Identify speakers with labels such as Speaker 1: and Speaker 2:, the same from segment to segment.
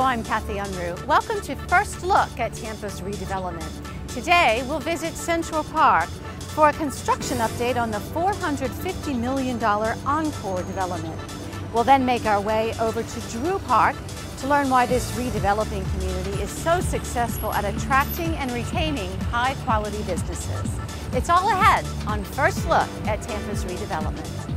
Speaker 1: I'm Kathy Unruh. Welcome to First Look at Tampa's redevelopment. Today, we'll visit Central Park for a construction update on the $450 million Encore development. We'll then make our way over to Drew Park to learn why this redeveloping community is so successful at attracting and retaining high-quality businesses. It's all ahead on First Look at Tampa's redevelopment.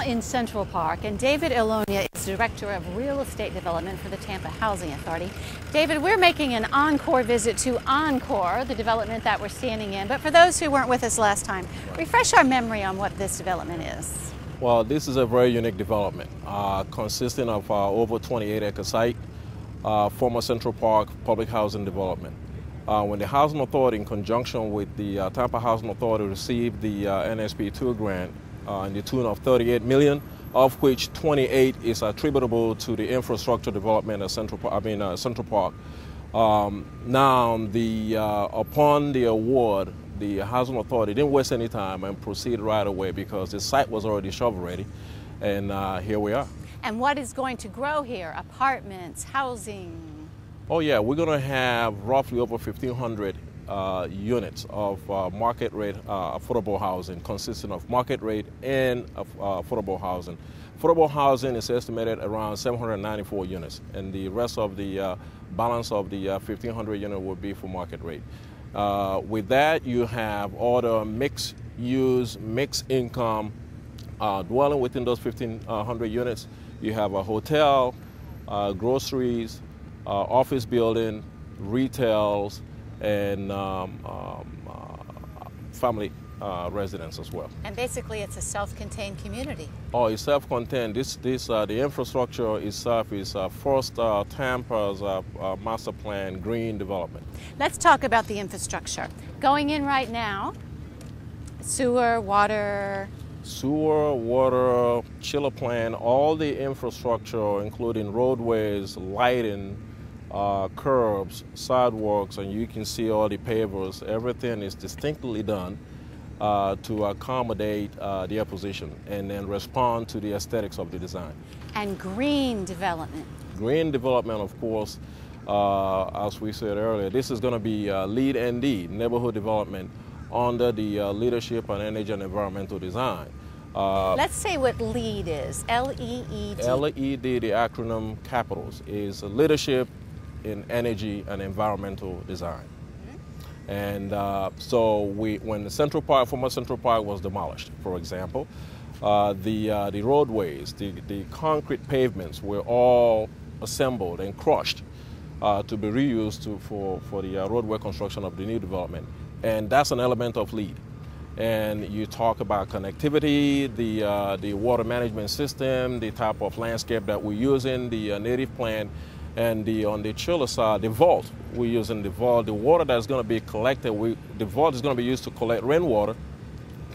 Speaker 1: In Central Park, and David Ilonia is Director of Real Estate Development for the Tampa Housing Authority. David, we're making an encore visit to Encore, the development that we're standing in, but for those who weren't with us last time, refresh our memory on what this development is.
Speaker 2: Well, this is a very unique development consisting of over 28-acre site, former Central Park public housing development. When the Housing Authority, in conjunction with the Tampa Housing Authority, received the NSP 2 grant in the tune of $38 million, of which 28 is attributable to the infrastructure development at Central Park. Now, upon the award, the Housing Authority didn't waste any time and proceed right away because the site was already shovel-ready, and here we are.
Speaker 1: And what is going to grow here? Apartments, housing?
Speaker 2: Oh yeah, we're going to have roughly over 1,500 units of market rate affordable housing, consisting of market rate and affordable housing. Affordable housing is estimated around 794 units, and the rest of the balance of the 1,500 units will be for market rate. With that, you have all the mixed use, mixed income dwelling within those 1,500 units. You have a hotel, groceries, office building, retails, and family residence as well.
Speaker 1: And basically, it's a self-contained community.
Speaker 2: Oh, it's self-contained. The infrastructure itself is first Tampa's master plan green development.
Speaker 1: Let's talk about the infrastructure. Going in right now, sewer, water, chiller plant, all the infrastructure, including roadways, lighting, curbs, sidewalks, and you can see all the pavers. Everything is distinctly done to accommodate the opposition and then respond to the aesthetics of the design. And green development.
Speaker 2: Green development, of course, as we said earlier, this is going to be LEED ND, neighborhood development, under the leadership on energy and environmental design.
Speaker 1: Let's say what LEED is, L-E-E-D.
Speaker 2: L-E-D, the acronym capitals, is leadership in energy and environmental design. Mm-hmm. And so when the former Central Park was demolished, for example, the roadways, the concrete pavements were all assembled and crushed to be reused for the roadway construction of the new development. And that's an element of LEED. And you talk about connectivity, the water management system, the type of landscape that we're using, the native plant, and on the chiller side, the vault. We're using the vault. The water that's going to be collected, the vault is going to be used to collect rainwater,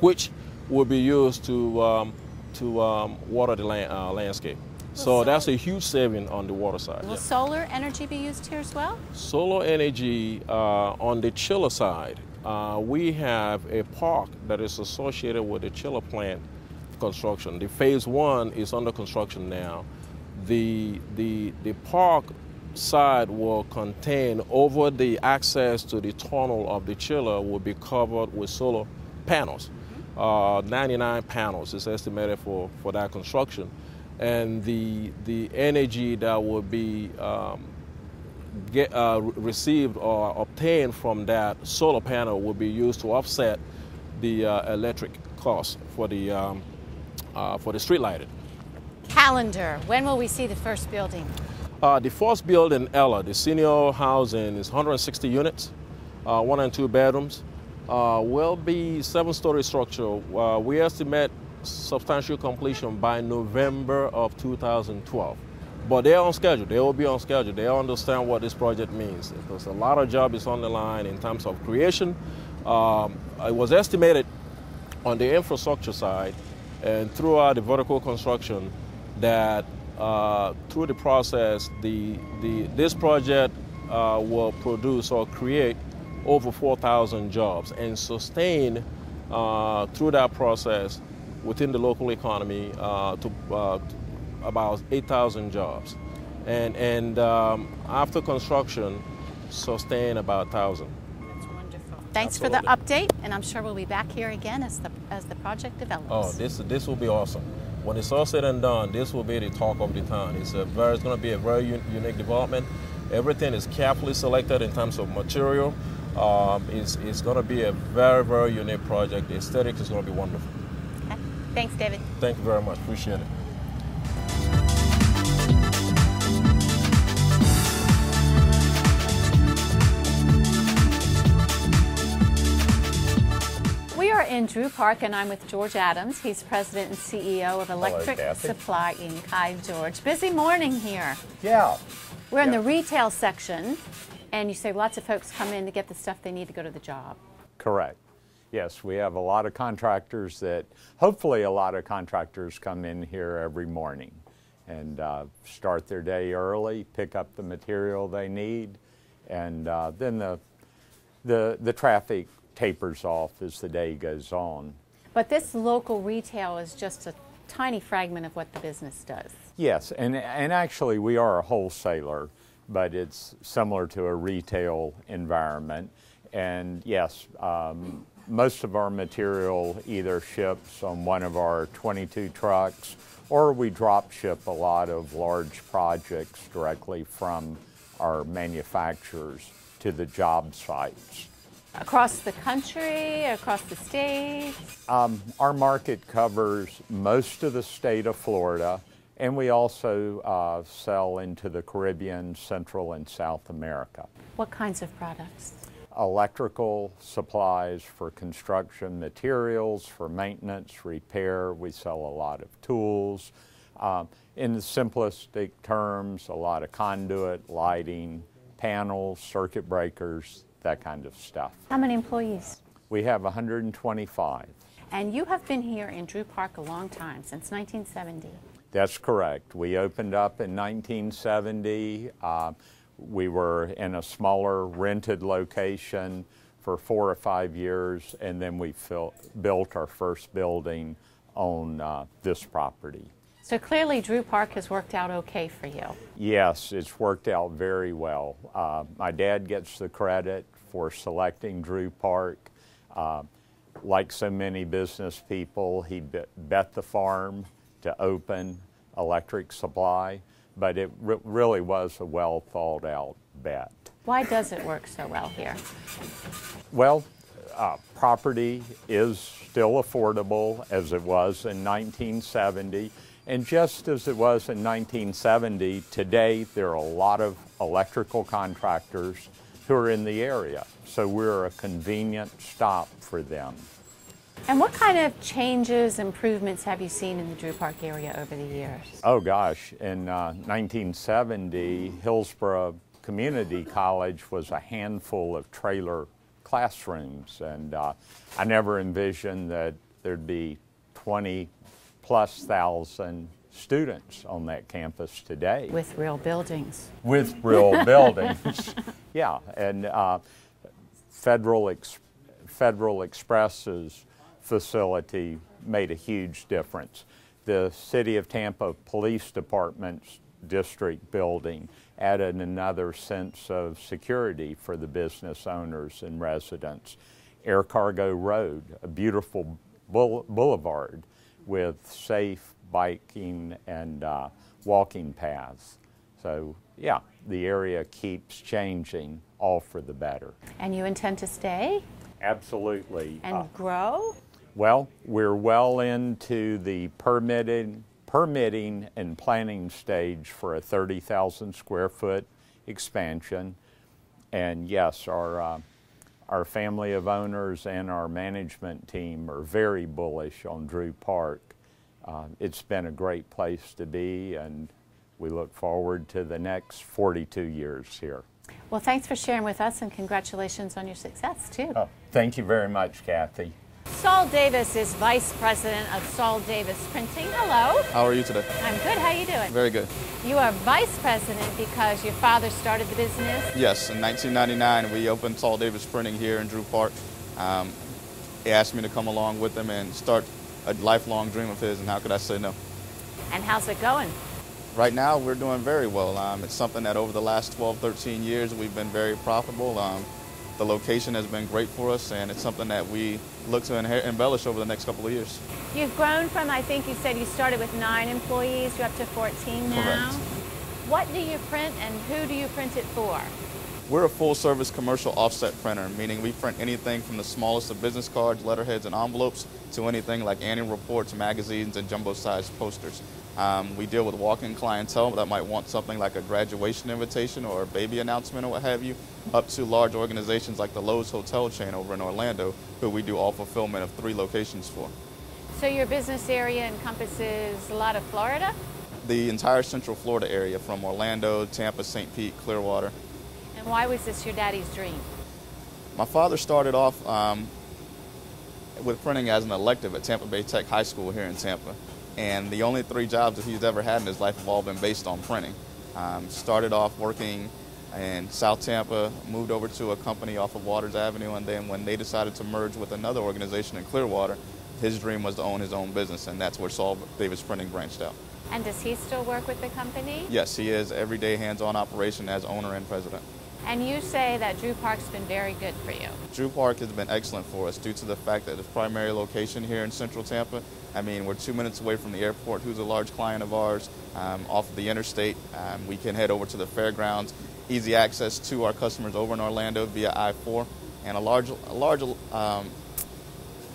Speaker 2: which will be used to water the landscape. So that's a huge saving on the water side.
Speaker 1: Will solar energy be used here as well?
Speaker 2: Solar energy on the chiller side. We have a park that is associated with the chiller plant construction. The phase 1 is under construction now. The park side will contain, over the access to the tunnel of the chiller will be covered with solar panels. 99 panels is estimated for that construction. And the energy that will be received or obtained from that solar panel will be used to offset the electric costs for the street lighting.
Speaker 1: Calendar, when will we see the first building?
Speaker 2: The first build in Ella, the senior housing, is 160 units, 1 and 2 bedrooms. Will be 7-story structure. We estimate substantial completion by November of 2012. But they're on schedule. They will be on schedule. They understand what this project means. Because a lot of job is on the line in terms of creation. It was estimated on the infrastructure side and throughout the vertical construction that through the process, this project will produce or create over 4,000 jobs and sustain through that process within the local economy to about 8,000 jobs. And after construction, sustain about 1,000.
Speaker 1: That's wonderful. Thanks for the update, and I'm sure we'll be back here again as the project develops.
Speaker 2: Oh, this will be awesome. When it's all said and done, this will be the talk of the town. It's going to be a very unique development. Everything is carefully selected in terms of material. It's going to be a very, very unique project. The aesthetic is going to be wonderful.
Speaker 1: Okay. Thanks, David.
Speaker 2: Thank you very much. Appreciate it.
Speaker 1: We are in Drew Park, and I'm with George Adams. He's president and CEO of Electric Supply Inc. Hi, George. Busy morning here.
Speaker 3: Yeah.
Speaker 1: We're in the retail section, and you say lots of folks come in to get the stuff they need to go to the job.
Speaker 3: Correct. Yes, we have a lot of contractors hopefully a lot of contractors come in here every morning and start their day early, pick up the material they need, and then the traffic tapers off as the day goes on.
Speaker 1: But this local retail is just a tiny fragment of what the business does.
Speaker 3: Yes, and actually we are a wholesaler, but it's similar to a retail environment. And yes, most of our material either ships on one of our 22 trucks, or we drop ship a lot of large projects directly from our manufacturers to the job sites.
Speaker 1: Across the country, across the states?
Speaker 3: Our market covers most of the state of Florida, and we also sell into the Caribbean, Central, and South America.
Speaker 1: What kinds of products?
Speaker 3: Electrical supplies for construction materials, for maintenance, repair. We sell a lot of tools. In the simplistic terms, a lot of conduit, lighting, panels, circuit breakers, that kind of stuff.
Speaker 1: How many employees?
Speaker 3: We have 125.
Speaker 1: And you have been here in Drew Park a long time, since 1970.
Speaker 3: That's correct. We opened up in 1970. We were in a smaller rented location for 4 or 5 years, and then we built our first building on this property.
Speaker 1: So clearly Drew Park has worked out okay for you.
Speaker 3: Yes, it's worked out very well. My dad gets the credit for selecting Drew Park. Like so many business people, he bet the farm to open Electric Supply, but it really was a well thought out bet.
Speaker 1: Why does it work so well here?
Speaker 3: Well, property is still affordable as it was in 1970. And just as it was in 1970, today there are a lot of electrical contractors who are in the area. So we're a convenient stop for them.
Speaker 1: And what kind of changes, improvements have you seen in the Drew Park area over the years?
Speaker 3: Oh gosh, in 1970, Hillsborough Community College was a handful of trailer classrooms, and I never envisioned that there'd be 20+ thousand students on that campus today.
Speaker 1: With real buildings.
Speaker 3: With real buildings. Yeah, and Federal Express's facility made a huge difference. The City of Tampa Police Department's district building added another sense of security for the business owners and residents. Air Cargo Road, a beautiful boulevard with safe biking and walking paths. So yeah, the area keeps changing, all for the better.
Speaker 1: And you intend to stay?
Speaker 3: Absolutely.
Speaker 1: And grow?
Speaker 3: Well, we're well into the permitting permitting and planning stage for a 30,000 square foot expansion. And yes, our family of owners and our management team are very bullish on Drew Park. It's been a great place to be, and we look forward to the next 42 years here.
Speaker 1: Well, thanks for sharing with us, and congratulations on your success, too.
Speaker 3: Oh, thank you very much, Kathy.
Speaker 1: Saul Davis is Vice President of Saul Davis Printing. Hello.
Speaker 4: How are you today?
Speaker 1: I'm good. How are you doing?
Speaker 4: Very good.
Speaker 1: You are Vice President because your father started the business?
Speaker 4: Yes, in 1999 we opened Saul Davis Printing here in Drew Park. He asked me to come along with him and start a lifelong dream of his, and how could I say no?
Speaker 1: And how's it going?
Speaker 4: Right now we're doing very well. It's something that over the last 12, 13 years we've been very profitable. The location has been great for us, and it's something that we look to embellish over the next couple of years.
Speaker 1: You've grown from, I think you said you started with 9 employees, you're up to 14 now.
Speaker 4: Correct.
Speaker 1: What do you print and who do you print it for?
Speaker 4: We're a full-service commercial offset printer, meaning we print anything from the smallest of business cards, letterheads, and envelopes to anything like annual reports, magazines, and jumbo-sized posters. We deal with walk-in clientele that might want something like a graduation invitation or a baby announcement or what have you, up to large organizations like the Lowe's hotel chain over in Orlando, who we do all fulfillment of 3 locations for.
Speaker 1: So your business area encompasses a lot of Florida?
Speaker 4: The entire Central Florida area, from Orlando, Tampa, St. Pete, Clearwater.
Speaker 1: And why was this your daddy's dream?
Speaker 4: My father started off with printing as an elective at Tampa Bay Tech High School here in Tampa. And the only 3 jobs that he's ever had in his life have all been based on printing. Started off working in South Tampa, moved over to a company off of Waters Avenue, and then when they decided to merge with another organization in Clearwater, his dream was to own his own business, and that's where Saul Davis Printing branched out.
Speaker 1: And does he still work with the company?
Speaker 4: Yes, he is everyday hands-on operation as owner and president.
Speaker 1: And you say that Drew Park's been very good for you.
Speaker 4: Drew Park has been excellent for us due to the fact that its primary location here in Central Tampa. I mean, we're 2 minutes away from the airport, who's a large client of ours, off of the interstate. We can head over to the fairgrounds, easy access to our customers over in Orlando via I-4, and a large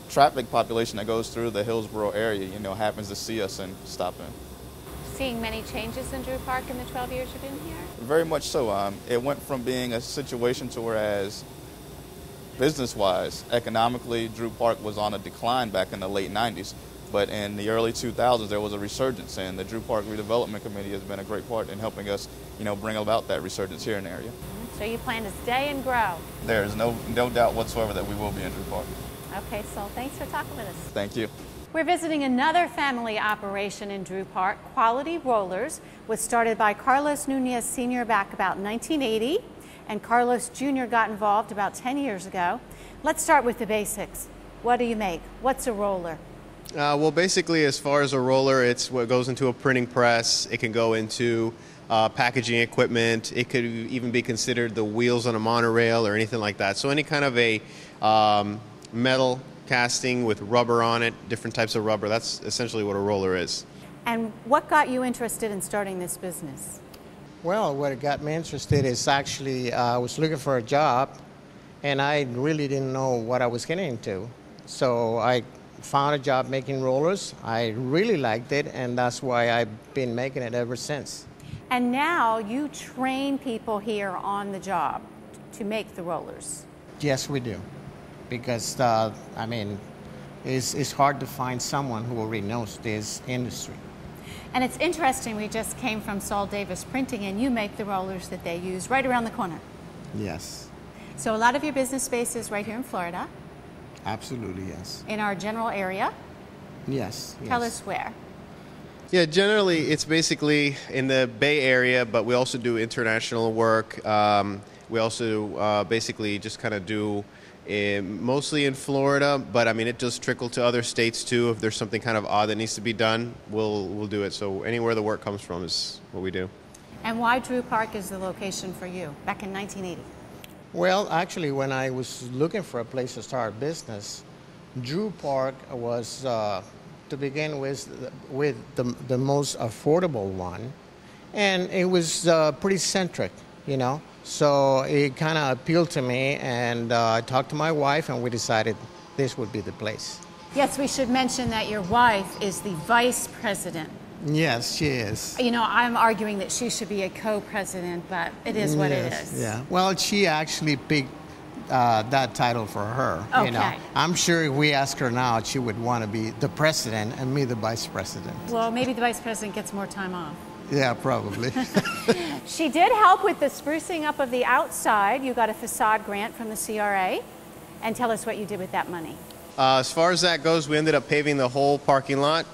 Speaker 4: traffic population that goes through the Hillsborough area, happens to see us and stop in.
Speaker 1: Seeing many changes in Drew Park in the 12 years you've been here?
Speaker 4: Very much so. It went from being a situation to whereas business-wise, economically, Drew Park was on a decline back in the late 90s. But in the early 2000s, there was a resurgence, and the Drew Park Redevelopment Committee has been a great part in helping us, bring about that resurgence here in the area.
Speaker 1: So you plan to stay and grow?
Speaker 4: There is no doubt whatsoever that we will be in Drew Park.
Speaker 1: Okay, so thanks for talking with us.
Speaker 4: Thank you.
Speaker 1: We're visiting another family operation in Drew Park, Quality Rollers, was started by Carlos Nunez Sr. back about 1980, and Carlos Jr. got involved about 10 years ago. Let's start with the basics. What do you make? What's a roller?
Speaker 5: Well, basically, as far as a roller, it's what goes into a printing press. It can go into packaging equipment. It could even be considered the wheels on a monorail or anything like that. So any kind of a metal casting with rubber on it, different types of rubber, that's essentially what a roller is.
Speaker 1: And what got you interested in starting this business?
Speaker 6: Well, what got me interested is actually I was looking for a job, and I really didn't know what I was getting into. So I found a job making rollers. I really liked it, and that's why I've been making it ever since.
Speaker 1: And now you train people here on the job to make the rollers.
Speaker 6: Yes, we do. Because, it's hard to find someone who already knows this industry.
Speaker 1: And it's interesting, we just came from Saul Davis Printing, and you make the rollers that they use right around the corner.
Speaker 6: Yes.
Speaker 1: So a lot of your business space is right here in Florida.
Speaker 6: Absolutely, yes.
Speaker 1: In our general area.
Speaker 6: Yes.
Speaker 1: Tell us where.
Speaker 5: Yeah, generally it's basically in the Bay Area, but we also do international work. We also basically just kind of do mostly in Florida, but it does trickle to other states too. If there's something kind of odd that needs to be done, we'll do it. So anywhere the work comes from is what we do.
Speaker 1: And why Drew Park is the location for you back in 1980?
Speaker 6: Well, actually, when I was looking for a place to start a business, Drew Park was, to begin with the most affordable one, and it was pretty centric, So it kind of appealed to me, and I talked to my wife, and we decided this would be the place.
Speaker 1: Yes, we should mention that your wife is the vice president
Speaker 6: Yes, she is.
Speaker 1: You know, I'm arguing that she should be a co-president, but it is what it
Speaker 6: Yes,
Speaker 1: is.
Speaker 6: Yeah. Well, she actually picked that title for her.
Speaker 1: Okay.
Speaker 6: You know, I'm sure if we ask her now, she would want to be the president and me the vice president.
Speaker 1: Well, maybe the vice president gets more time off.
Speaker 6: Yeah, probably.
Speaker 1: She did help with the sprucing up of the outside. You got a facade grant from the CRA. And tell us what you did with that money.
Speaker 5: As far as that goes, we ended up paving the whole parking lot.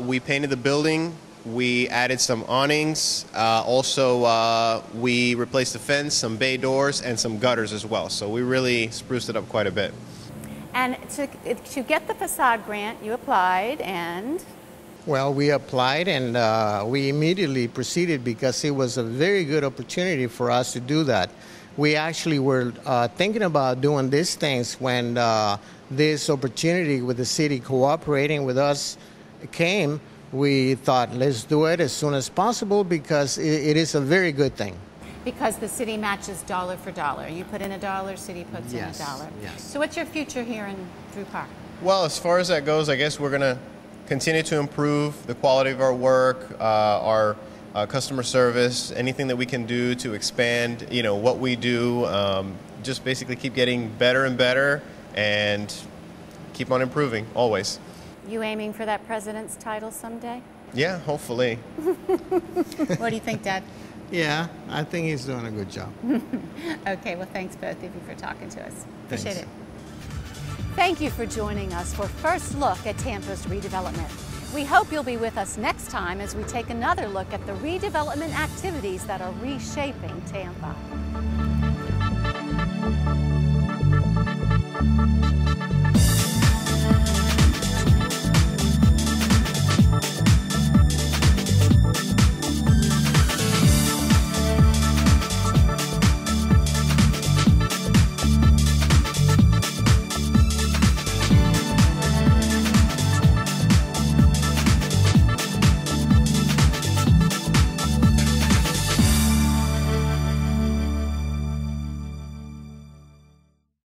Speaker 5: We painted the building. We added some awnings. Also, we replaced the fence, some bay doors, and some gutters as well. So we really spruced it up quite a bit.
Speaker 1: And to get the facade grant, you applied and...
Speaker 6: Well, we applied and we immediately proceeded because it was a very good opportunity for us to do that. We actually were thinking about doing these things when this opportunity with the city cooperating with us came. We thought, let's do it as soon as possible because it is a very good thing.
Speaker 1: Because the city matches dollar for dollar. You put in $1, city puts in $1.
Speaker 6: Yes.
Speaker 1: So what's your future here in Drew Park?
Speaker 5: Well, as far as that goes, I guess we're going to continue to improve the quality of our work, our customer service, anything that we can do to expand, you know, what we do. Just basically keep getting better and better and keep on improving, always.
Speaker 1: You aiming for that president's title someday?
Speaker 5: Yeah, hopefully.
Speaker 1: What do you think, Dad?
Speaker 6: Yeah, I think he's doing a good job.
Speaker 1: Okay, well, thanks both of you for talking to us. Appreciate
Speaker 6: Thanks.
Speaker 1: it. Thank you for joining us for First Look at Tampa's redevelopment. We hope you'll be with us next time as we take another look at the redevelopment activities that are reshaping Tampa.